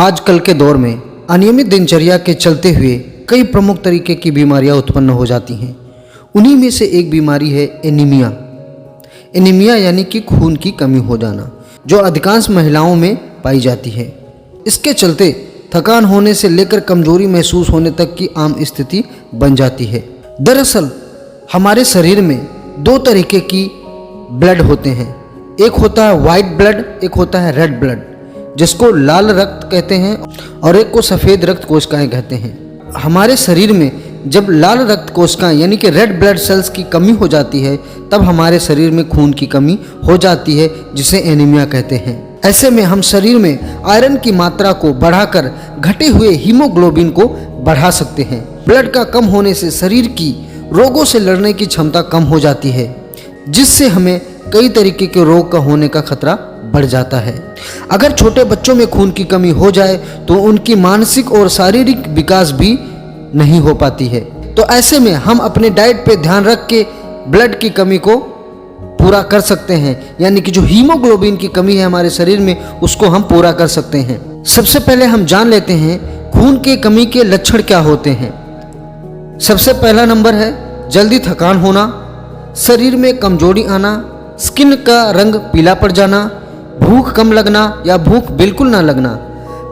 आजकल के दौर में अनियमित दिनचर्या के चलते हुए कई प्रमुख तरीके की बीमारियां उत्पन्न हो जाती हैं। उन्हीं में से एक बीमारी है एनीमिया। एनीमिया यानी कि खून की कमी हो जाना, जो अधिकांश महिलाओं में पाई जाती है। इसके चलते थकान होने से लेकर कमजोरी महसूस होने तक की आम स्थिति बन जाती है। दरअसल हमारे शरीर में दो तरीके की ब्लड होते हैं, एक होता है वाइट ब्लड, एक होता है रेड ब्लड, जिसको लाल रक्त कहते हैं, और एक को सफ़ेद रक्त कोशिकाएं कहते हैं। हमारे शरीर में जब लाल रक्त कोशिकाएं यानी कि रेड ब्लड सेल्स की कमी हो जाती है, तब हमारे शरीर में खून की कमी हो जाती है, जिसे एनीमिया कहते हैं। ऐसे में हम शरीर में आयरन की मात्रा को बढ़ाकर घटे हुए हीमोग्लोबिन को बढ़ा सकते हैं। ब्लड का कम होने से शरीर की रोगों से लड़ने की क्षमता कम हो जाती है, जिससे हमें कई तरीके के रोग का होने का खतरा बढ़ जाता है। अगर छोटे बच्चों में खून की कमी हो जाए तो उनकी मानसिक और शारीरिक विकास भी नहीं हो पाती है। तो ऐसे में हम अपने डाइट पे ध्यान रख के ब्लड की कमी को पूरा कर सकते हैं, यानी कि जो हीमोग्लोबिन की कमी है हमारे शरीर में, उसको हम पूरा कर सकते हैं। सबसे पहले हम जान लेते हैं खून की कमी के लक्षण क्या होते हैं। सबसे पहला नंबर है जल्दी थकान होना, शरीर में कमजोरी आना, स्किन का रंग पीला पड़ जाना, भूख कम लगना या भूख बिल्कुल ना लगना,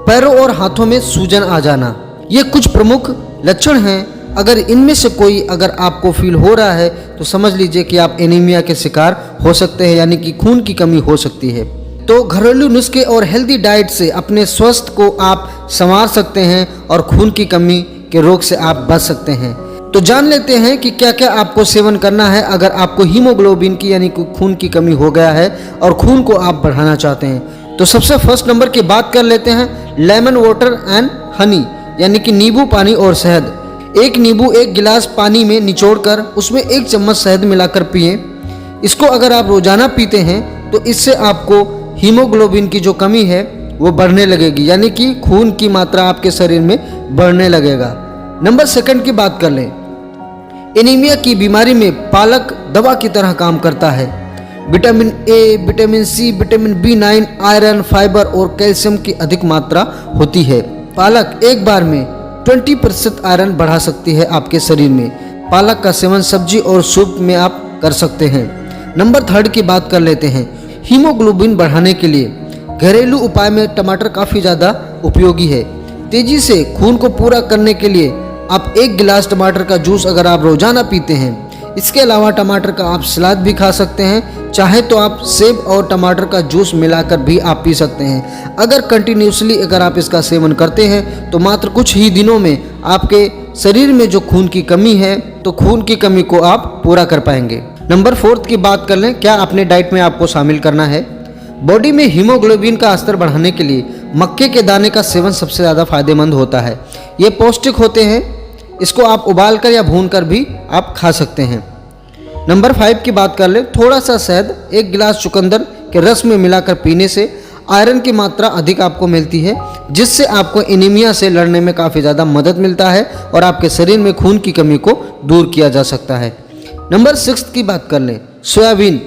पैरों और हाथों में सूजन आ जाना। ये कुछ प्रमुख लक्षण हैं। अगर इनमें से कोई अगर आपको फील हो रहा है तो समझ लीजिए कि आप एनीमिया के शिकार हो सकते हैं, यानी कि खून की कमी हो सकती है। तो घरेलू नुस्खे और हेल्दी डाइट से अपने स्वास्थ्य को आप संवार सकते हैं और खून की कमी के रोग से आप बच सकते हैं। तो जान लेते हैं कि क्या क्या आपको सेवन करना है अगर आपको हीमोग्लोबिन की यानी कि खून की कमी हो गया है और खून को आप बढ़ाना चाहते हैं। तो सबसे फर्स्ट नंबर की बात कर लेते हैं लेमन वाटर एंड हनी, यानी कि नींबू पानी और शहद। एक नींबू एक गिलास पानी में निचोड़कर उसमें 1 चम्मच शहद मिलाकर पिए। इसको अगर आप रोजाना पीते हैं तो इससे आपको हीमोग्लोबिन की जो कमी है वो बढ़ने लगेगी, यानी कि खून की मात्रा आपके शरीर में बढ़ने लगेगा। नंबर सेकंड की बात कर लें। एनीमिया की बीमारी में पालक दवा की तरह काम करता है। Vitamin A, vitamin C, vitamin B9, iron, fibre और कैल्शियम की अधिक मात्रा होती है। पालक एक बार में 20% आयरन बढ़ा सकती है आपके शरीर में। पालक का सेवन सब्जी और सूप में आप कर सकते हैं। नंबर थर्ड की बात कर लेते हैं। हीमोग्लोबिन बढ़ाने के लिए घरेलू उपाय में टमाटर काफ़ी ज़्यादा उपयोगी है। तेजी से खून को पूरा करने के लिए आप 1 गिलास टमाटर का जूस अगर आप रोजाना पीते हैं। इसके अलावा टमाटर का आप सलाद भी खा सकते हैं, चाहे तो आप सेब और टमाटर का जूस मिलाकर भी आप पी सकते हैं। अगर कंटिन्यूसली अगर आप इसका सेवन करते हैं तो मात्र कुछ ही दिनों में आपके शरीर में जो खून की कमी है तो खून की कमी को आप पूरा कर पाएंगे। नंबर फोर्थ की बात कर लें, क्या अपने डाइट में आपको शामिल करना है। बॉडी में हीमोग्लोबिन का स्तर बढ़ाने के लिए मक्के के दाने का सेवन सबसे ज़्यादा फायदेमंद होता है। ये पौष्टिक होते हैं, इसको आप उबालकर या भूनकर भी आप खा सकते हैं। नंबर 5 की बात कर ले। थोड़ा सा शहद 1 गिलास चुकंदर के रस में मिलाकर पीने से आयरन की मात्रा अधिक आपको मिलती है, जिससे आपको एनीमिया से लड़ने में काफ़ी ज़्यादा मदद मिलता है और आपके शरीर में खून की कमी को दूर किया जा सकता है। नंबर 6 की बात कर लें। सोयाबीन।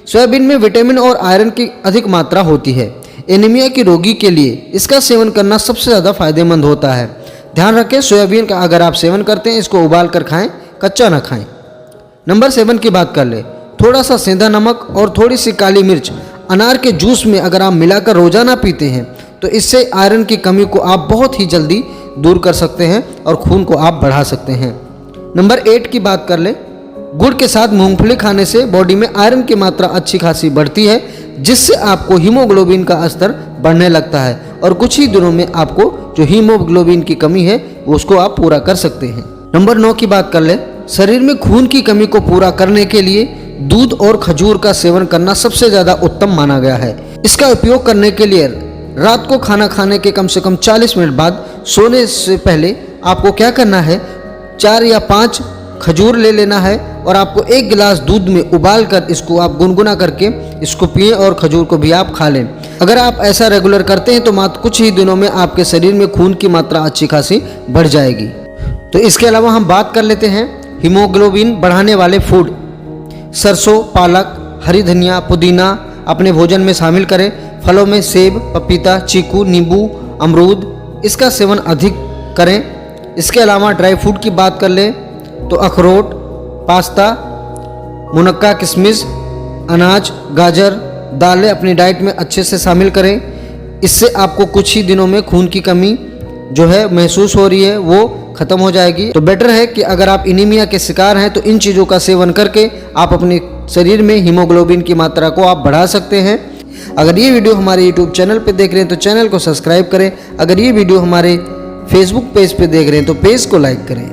सोयाबीन में विटामिन और आयरन की अधिक मात्रा होती है। एनीमिया के रोगी के लिए इसका सेवन करना सबसे ज़्यादा फायदेमंद होता है। ध्यान रखें, सोयाबीन का अगर आप सेवन करते हैं इसको उबाल कर खाएं, कच्चा ना खाएं। नंबर 7 की बात कर ले। थोड़ा सा सेंधा नमक और थोड़ी सी काली मिर्च अनार के जूस में अगर आप मिलाकर रोजाना पीते हैं तो इससे आयरन की कमी को आप बहुत ही जल्दी दूर कर सकते हैं और खून को आप बढ़ा सकते हैं। नंबर 8 की बात कर ले। गुड़ के साथ मूंगफली खाने से बॉडी में आयरन की मात्रा अच्छी खासी बढ़ती है, जिससे आपको हीमोग्लोबिन का स्तर बढ़ने लगता है और कुछ ही दिनों में आपको जो हीमोग्लोबिन की कमी है उसको आप पूरा कर सकते हैं। नंबर 9 की बात कर ले। शरीर में खून की कमी को पूरा करने के लिए दूध और खजूर का सेवन करना सबसे ज़्यादा उत्तम माना गया है। इसका उपयोग करने के लिए रात को खाना खाने के कम से कम 40 मिनट बाद सोने से पहले आपको क्या करना है, 4 या 5 खजूर ले लेना है और आपको 1 गिलास दूध में उबाल कर इसको आप गुनगुना करके इसको पिएं और खजूर को भी आप खा लें। अगर आप ऐसा रेगुलर करते हैं तो मात्र कुछ ही दिनों में आपके शरीर में खून की मात्रा अच्छी खासी बढ़ जाएगी। तो इसके अलावा हम बात कर लेते हैं हीमोग्लोबिन बढ़ाने वाले फूड। सरसों, पालक, हरी धनिया, पुदीना अपने भोजन में शामिल करें। फलों में सेब, पपीता, चीकू, नींबू, अमरूद, इसका सेवन अधिक करें। इसके अलावा ड्राई फ्रूट की बात कर लें तो अखरोट, पास्ता, मुनक्का, किशमिश, अनाज, गाजर, दालें अपनी डाइट में अच्छे से शामिल करें। इससे आपको कुछ ही दिनों में खून की कमी जो है महसूस हो रही है वो ख़त्म हो जाएगी। तो बेटर है कि अगर आप एनीमिया के शिकार हैं तो इन चीज़ों का सेवन करके आप अपने शरीर में हीमोग्लोबिन की मात्रा को आप बढ़ा सकते हैं। अगर ये वीडियो हमारे यूट्यूब चैनल पे देख रहे हैं तो चैनल को सब्सक्राइब करें। अगर ये वीडियो हमारे फेसबुक पेज पे देख रहे हैं तो पेज को लाइक करें।